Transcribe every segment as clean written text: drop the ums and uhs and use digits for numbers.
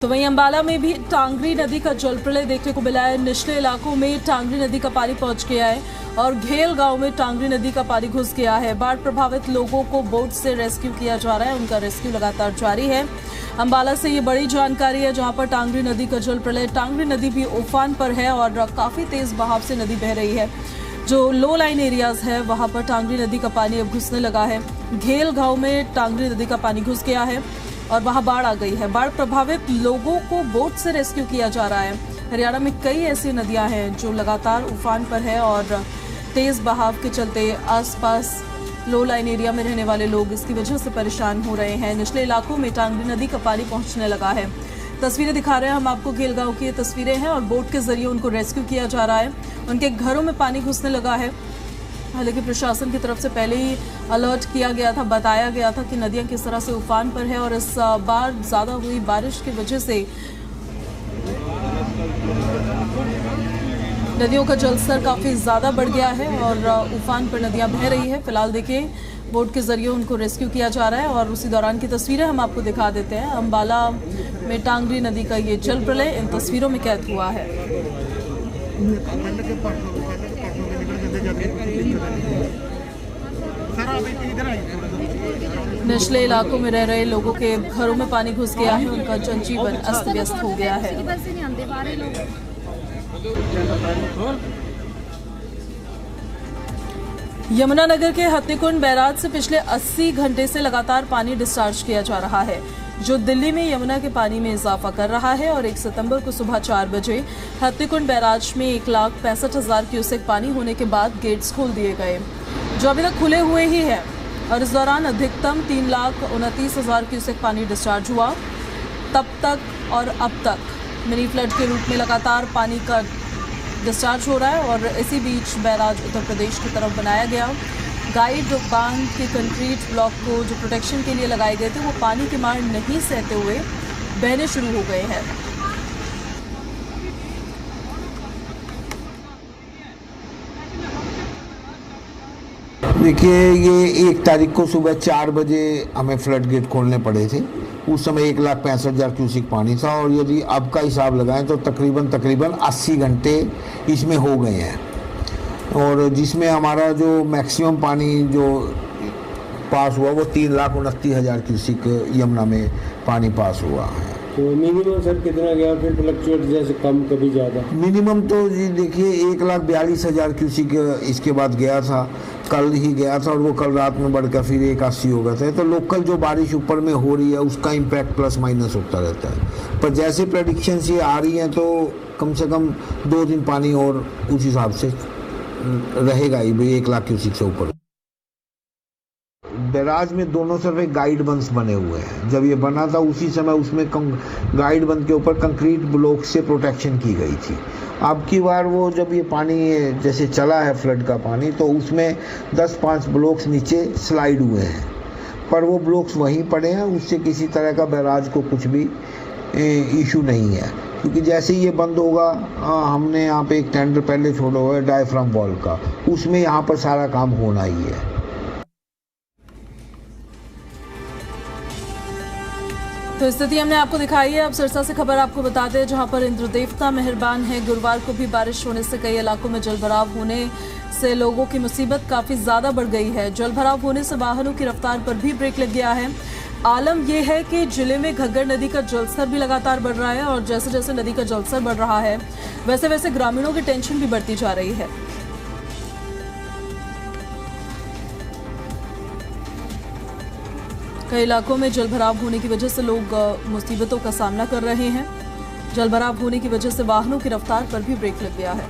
तो वहीं अंबाला में भी टांगरी नदी का जल प्रलय देखने को मिला है। निचले इलाकों में टांगरी नदी का पानी पहुंच गया है और घेल गांव में टांगरी नदी का पानी घुस गया है। बाढ़ प्रभावित लोगों को बोट से रेस्क्यू किया जा रहा है, उनका रेस्क्यू लगातार जारी है। अंबाला से ये बड़ी जानकारी है, जहां पर टांगरी नदी का जल प्रलय, टांगरी नदी भी उफान पर है और काफी तेज बहाव से नदी बह रही है। जो लो लाइन एरियाज है वहां पर टांगरी नदी का पानी अब घुसने लगा है। घेल गांव में टांगरी नदी का पानी घुस गया है और वहां बाढ़ आ गई है। बाढ़ प्रभावित लोगों को बोट से रेस्क्यू किया जा रहा है। हरियाणा में कई ऐसी नदियां हैं जो लगातार उफान पर है और तेज बहाव के चलते आसपास लो लाइन एरिया में रहने वाले लोग इसकी वजह से परेशान हो रहे हैं। निचले इलाकों में टांगरी नदी का पानी पहुंचने लगा है। तस्वीरें दिखा रहे हैं हम आपको, घेल गांव की ये तस्वीरें हैं और बोट के जरिए उनको रेस्क्यू किया जा रहा है। उनके घरों में पानी घुसने लगा है। हालांकि प्रशासन की तरफ से पहले ही अलर्ट किया गया था, बताया गया था कि नदियां किस तरह से उफान पर है और इस बार ज़्यादा हुई बारिश की वजह से नदियों का जलस्तर काफ़ी ज़्यादा बढ़ गया है और उफान पर नदियां बह रही है। फिलहाल देखिए बोट के जरिए उनको रेस्क्यू किया जा रहा है और उसी दौरान की तस्वीरें हम आपको दिखा देते हैं। अंबाला में टांगरी नदी का ये जल प्रलय इन तस्वीरों में कैद हुआ है। निचले इलाकों में रह रहे लोगों के घरों में पानी घुस गया है, उनका जनजीवन अस्त व्यस्त हो गया है। यमुनानगर के हत्तीकुंड बैराज से पिछले 80 घंटे से लगातार पानी डिस्चार्ज किया जा रहा है, जो दिल्ली में यमुना के पानी में इजाफा कर रहा है। और 1 सितंबर को सुबह 4 बजे हत्तीकुंड बैराज में 1,65,000 क्यूसेक पानी होने के बाद गेट्स खोल दिए गए, जो अभी तक खुले हुए ही हैं। और इस दौरान अधिकतम 3,29,000 क्यूसेक पानी डिस्चार्ज हुआ। तब तक और अब तक मिनी फ्लड के रूप में लगातार पानी का डिस्चार्ज हो रहा है और इसी बीच बैराज उत्तर प्रदेश की तरफ बनाया गया। गाइड बांध के कंक्रीट ब्लॉक को जो प्रोटेक्शन के लिए लगाए गए थे वो पानी की मार नहीं सहते हुए बहने शुरू हो गए हैं। देखिए, ये 1 तारीख को सुबह 4 बजे हमें फ्लड गेट खोलने पड़े थे। उस समय 1,65,000 क्यूसेक पानी था और यदि अब का हिसाब लगाएं तो तकरीबन 80 घंटे इसमें हो गए हैं और जिसमें हमारा जो मैक्सिमम पानी जो पास हुआ वो 3,29,000 क्यूसेक यमुना में पानी पास हुआ है। तो मिनिमम सर कितना गया, फिर फ्लक्चुएट जैसे कम कभी ज़्यादा? मिनिमम तो जी देखिए 1,42,000 क्यूसेक इसके बाद गया था, कल ही गया था और वो कल रात में बढ़कर फिर 1,80 हो गया था। तो लोकल जो बारिश ऊपर में हो रही है उसका इम्पैक्ट प्लस माइनस होता रहता है, पर जैसे प्रेडिक्शंस ये आ रही हैं तो कम से कम 2 दिन पानी और उस हिसाब से रहेगा ही भाई 1,00,000 क्यूसेक से ऊपर। बैराज में दोनों तरफ गाइड बंस बने हुए हैं। जब ये बना था उसी समय उसमें गाइड बंद के ऊपर कंक्रीट ब्लॉक से प्रोटेक्शन की गई थी। अब की बार वो जब ये पानी जैसे चला है फ्लड का पानी तो उसमें 10-5 ब्लॉक्स नीचे स्लाइड हुए हैं, पर वो ब्लॉक्स वहीं पड़े हैं। उससे किसी तरह का बैराज को कुछ भी इशू नहीं है, क्योंकि जैसे ही ये बंद होगा हमने यहाँ पे एक टेंडर पहले छोड़ा हुआ है डायफ्राम वॉल का, उसमें यहाँ पर सारा काम होना ही है। तो स्थिति हमने आपको दिखाई है। अब सिरसा से खबर आपको बताते हैं, जहां पर इंद्र देवता मेहरबान है। गुरुवार को भी बारिश होने से कई इलाकों में जलभराव होने से लोगों की मुसीबत काफ़ी ज़्यादा बढ़ गई है। जलभराव होने से वाहनों की रफ्तार पर भी ब्रेक लग गया है। आलम यह है कि जिले में घग्गर नदी का जलस्तर भी लगातार बढ़ रहा है और जैसे जैसे नदी का जलस्तर बढ़ रहा है वैसे वैसे ग्रामीणों की टेंशन भी बढ़ती जा रही है। कई इलाकों में जलभराव होने की वजह से लोग मुसीबतों का सामना कर रहे हैं। जलभराव होने की वजह से वाहनों की रफ्तार पर भी ब्रेक लग गया है।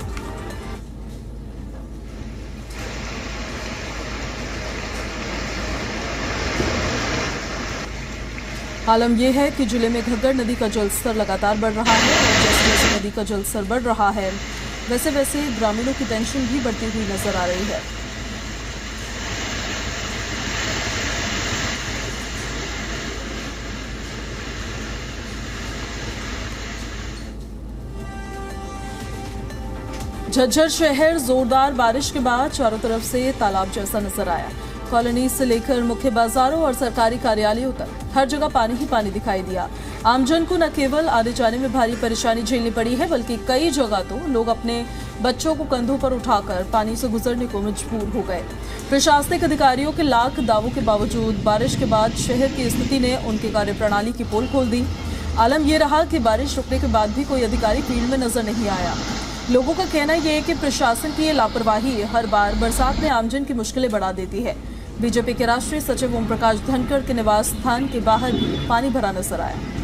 आलम यह है कि जिले में घग्गर नदी का जलस्तर लगातार बढ़ रहा है और जैसे जैसे नदी का जलस्तर बढ़ रहा है वैसे वैसे ग्रामीणों की टेंशन भी बढ़ती हुई नजर आ रही है। झज्जर शहर जोरदार बारिश के बाद चारों तरफ से तालाब जैसा नजर आया। कॉलोनी से लेकर मुख्य बाजारों और सरकारी कार्यालयों तक हर जगह पानी ही पानी दिखाई दिया। आमजन को न केवल आने जाने में भारी परेशानी झेलनी पड़ी है, बल्कि कई जगह तो लोग अपने बच्चों को कंधों पर उठाकर पानी से गुजरने को मजबूर हो गए। प्रशासनिक अधिकारियों के लाख दावों के बावजूद बारिश के बाद शहर की स्थिति ने उनकी कार्यप्रणाली की पोल खोल दी। आलम यह रहा कि बारिश रुकने के बाद भी कोई अधिकारी फील्ड में नजर नहीं आया। लोगों का कहना यह है कि प्रशासन की ये लापरवाही हर बार बरसात में आमजन की मुश्किलें बढ़ा देती है। बीजेपी के राष्ट्रीय सचिव ओम प्रकाश धनखड़ के निवास स्थान के बाहर भी पानी भरा नजर आया।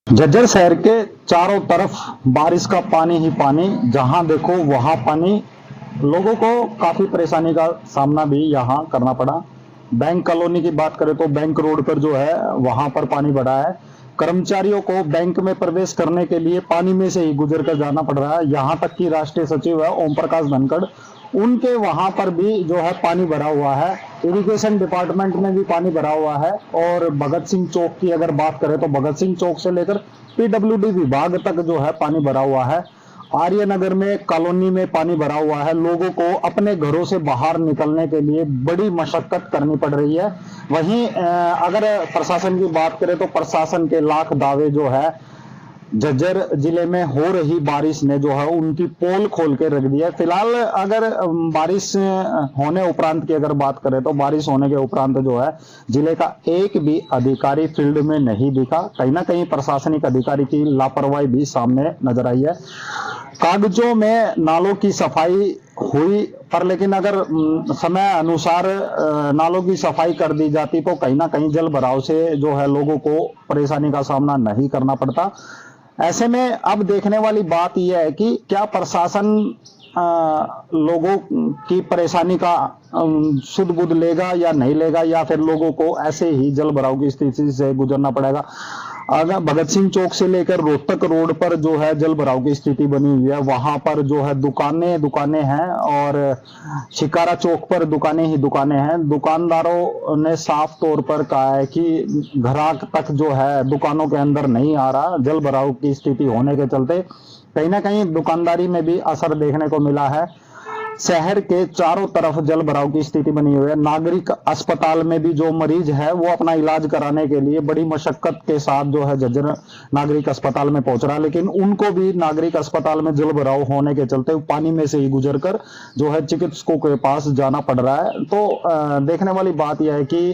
झज्जर शहर के चारों तरफ बारिश का पानी ही पानी, जहां देखो वहां पानी। लोगों को काफी परेशानी का सामना भी यहां करना पड़ा। बैंक कॉलोनी की बात करें तो बैंक रोड पर जो है वहां पर पानी बढ़ा है। कर्मचारियों को बैंक में प्रवेश करने के लिए पानी में से ही गुजर कर जाना पड़ रहा है। यहां तक कि राष्ट्रीय सचिव है ओम प्रकाश धनखड़, उनके वहां पर भी जो है पानी भरा हुआ है। इरिगेशन डिपार्टमेंट में भी पानी भरा हुआ है। और भगत सिंह चौक की अगर बात करें तो भगत सिंह चौक से लेकर पीडब्ल्यूडी विभाग तक जो है पानी भरा हुआ है। आर्यनगर में कॉलोनी में पानी भरा हुआ है। लोगों को अपने घरों से बाहर निकलने के लिए बड़ी मशक्कत करनी पड़ रही है। वहीं अगर प्रशासन की बात करें तो प्रशासन के लाख दावे जो है झज्जर जिले में हो रही बारिश ने जो है उनकी पोल खोल के रख दी है। फिलहाल अगर बारिश होने उपरांत की अगर बात करें तो बारिश होने के उपरांत जो है जिले का एक भी अधिकारी फील्ड में नहीं दिखा। कहीं ना कहीं प्रशासनिक अधिकारी की लापरवाही भी सामने नजर आई है। कागजों में नालों की सफाई हुई, पर लेकिन अगर समय अनुसार नालों की सफाई कर दी जाती तो कहीं ना कहीं जल भराव से जो है लोगों को परेशानी का सामना नहीं करना पड़ता। ऐसे में अब देखने वाली बात यह है कि क्या प्रशासन लोगों की परेशानी का सुध बुध लेगा या नहीं लेगा, या फिर लोगों को ऐसे ही जल भराव की स्थिति से गुजरना पड़ेगा। अगर भगत सिंह चौक से लेकर रोहतक रोड पर जो है जल भराव की स्थिति बनी हुई है, वहां पर जो है दुकानें हैं और शिकारा चौक पर दुकानें ही दुकानें हैं। दुकानदारों ने साफ तौर पर कहा है कि ग्राहक तक जो है दुकानों के अंदर नहीं आ रहा। जल भराव की स्थिति होने के चलते कहीं ना कहीं दुकानदारी में भी असर देखने को मिला है। शहर के चारों तरफ जल भराव की स्थिति बनी हुई है। नागरिक अस्पताल में भी जो मरीज है वो अपना इलाज कराने के लिए बड़ी मशक्कत के साथ जो है झज्जर नागरिक अस्पताल में पहुंच रहा है, लेकिन उनको भी नागरिक अस्पताल में जल भराव होने के चलते पानी में से ही गुजरकर जो है चिकित्सकों के पास जाना पड़ रहा है। तो देखने वाली बात यह है कि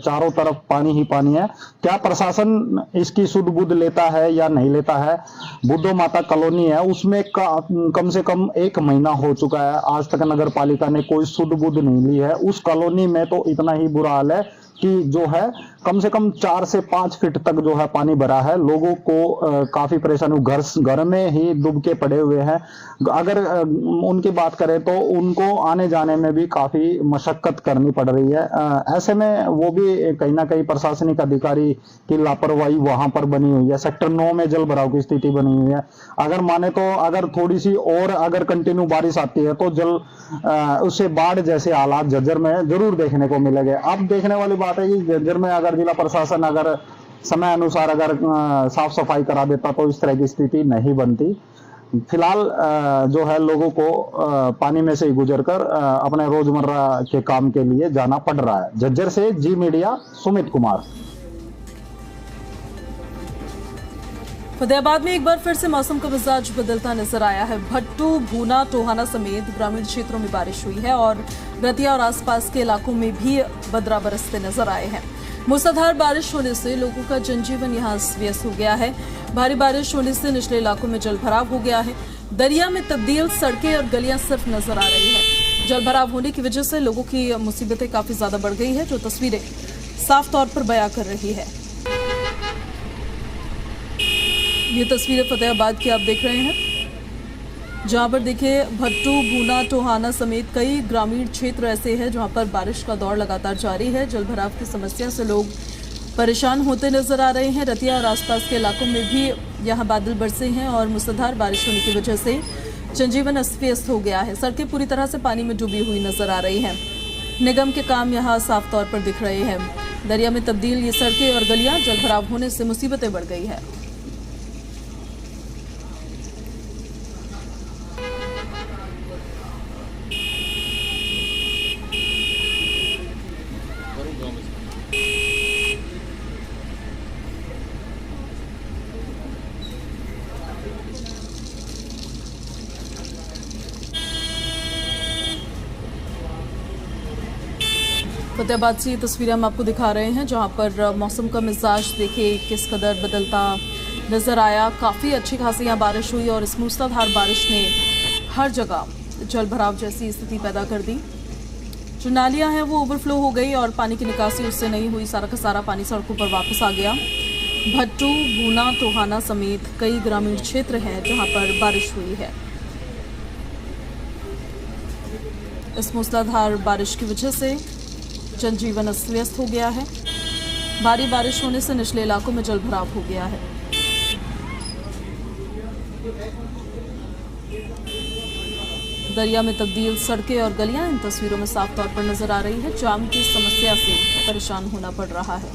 चारों तरफ पानी ही पानी है। क्या प्रशासन इसकी सुध बुध लेता है या नहीं लेता है। बुद्धो माता कॉलोनी है, उसमें कम से कम 1 महीना हो चुका है, आज तक नगर पालिका ने कोई सुध बुध नहीं ली है। उस कॉलोनी में तो इतना ही बुरा हाल है कि जो है कम से कम 4 से 5 फीट तक जो है पानी भरा है। लोगों को काफी परेशानी, घर में ही डूब के पड़े हुए हैं। अगर उनकी बात करें तो उनको आने जाने में भी काफी मशक्कत करनी पड़ रही है। ऐसे में वो भी कहीं ना कहीं प्रशासनिक अधिकारी की लापरवाही वहां पर बनी हुई है। सेक्टर 9 में जल भराव की स्थिति बनी हुई है। अगर माने तो अगर थोड़ी सी और अगर कंटिन्यू बारिश आती है तो उससे बाढ़ जैसे हालात झज्जर में जरूर देखने को मिलेंगे। अब देखने वाली बात है कि झज्जर में अगर जिला प्रशासन अगर समय अनुसार अगर साफ सफाई करा देता तो इस तरह की स्थिति नहीं बनती। फिलहाल जो है लोगों को पानी में से ही गुजरकर अपने रोजमर्रा के काम के लिए जाना पड़ रहा है। झज्जर से जी मीडिया सुमित कुमार। फतेहाबाद में एक बार फिर से मौसम का मिजाज बदलता नजर आया है। भट्टू, भूना, टोहाना समेत ग्रामीण क्षेत्रों में बारिश हुई है और रतिया और आसपास के इलाकों में भी बदरा बरसते नजर आए हैं। मूसलाधार बारिश होने से लोगों का जनजीवन यहां अस्त व्यस्त हो गया है। भारी बारिश होने से निचले इलाकों में जलभराव हो गया है। दरिया में तब्दील सड़कें और गलियां सिर्फ नजर आ रही है। जलभराव होने की वजह से लोगों की मुसीबतें काफी ज्यादा बढ़ गई है, जो तस्वीरें साफ तौर पर बयां कर रही है। ये तस्वीरें फतेहाबाद की आप देख रहे हैं, जहां पर देखिए भट्टू, भूना, टोहाना समेत कई ग्रामीण क्षेत्र ऐसे हैं जहां पर बारिश का दौर लगातार जारी है। जलभराव की समस्या से लोग परेशान होते नजर आ रहे हैं। रतिया और आसपास के इलाकों में भी यहां बादल बरसे हैं और मूसलाधार बारिश होने की वजह से जनजीवन अस्त व्यस्त हो गया है। सड़कें पूरी तरह से पानी में डूबी हुई नजर आ रही हैं। निगम के काम यहां साफ तौर पर दिख रहे हैं। दरिया में तब्दील ये सड़कें और गलियां, जलभराव होने से मुसीबतें बढ़ गई है। फतेहाबाद से ये तस्वीरें हम आपको दिखा रहे हैं, जहां पर मौसम का मिजाज देखिए किस कदर बदलता नजर आया। काफ़ी अच्छी खासी यहाँ बारिश हुई और इस मूसलाधार बारिश ने हर जगह जल भराव जैसी स्थिति पैदा कर दी। जो नालियाँ हैं वो ओवरफ्लो हो गई और पानी की निकासी उससे नहीं हुई। सारा का सारा पानी सड़कों पर वापस आ गया। भट्टू, भूना, टोहाना समेत कई ग्रामीण क्षेत्र हैं जहाँ पर बारिश हुई है। इस मूसलाधार बारिश की वजह से जनजीवन अस्त व्यस्त हो गया है। भारी बारिश होने से निचले इलाकों में जलभराव हो गया है। दरिया में तब्दील सड़कें और गलियां इन तस्वीरों में साफ तौर पर नजर आ रही है। जाम की समस्या से परेशान होना पड़ रहा है।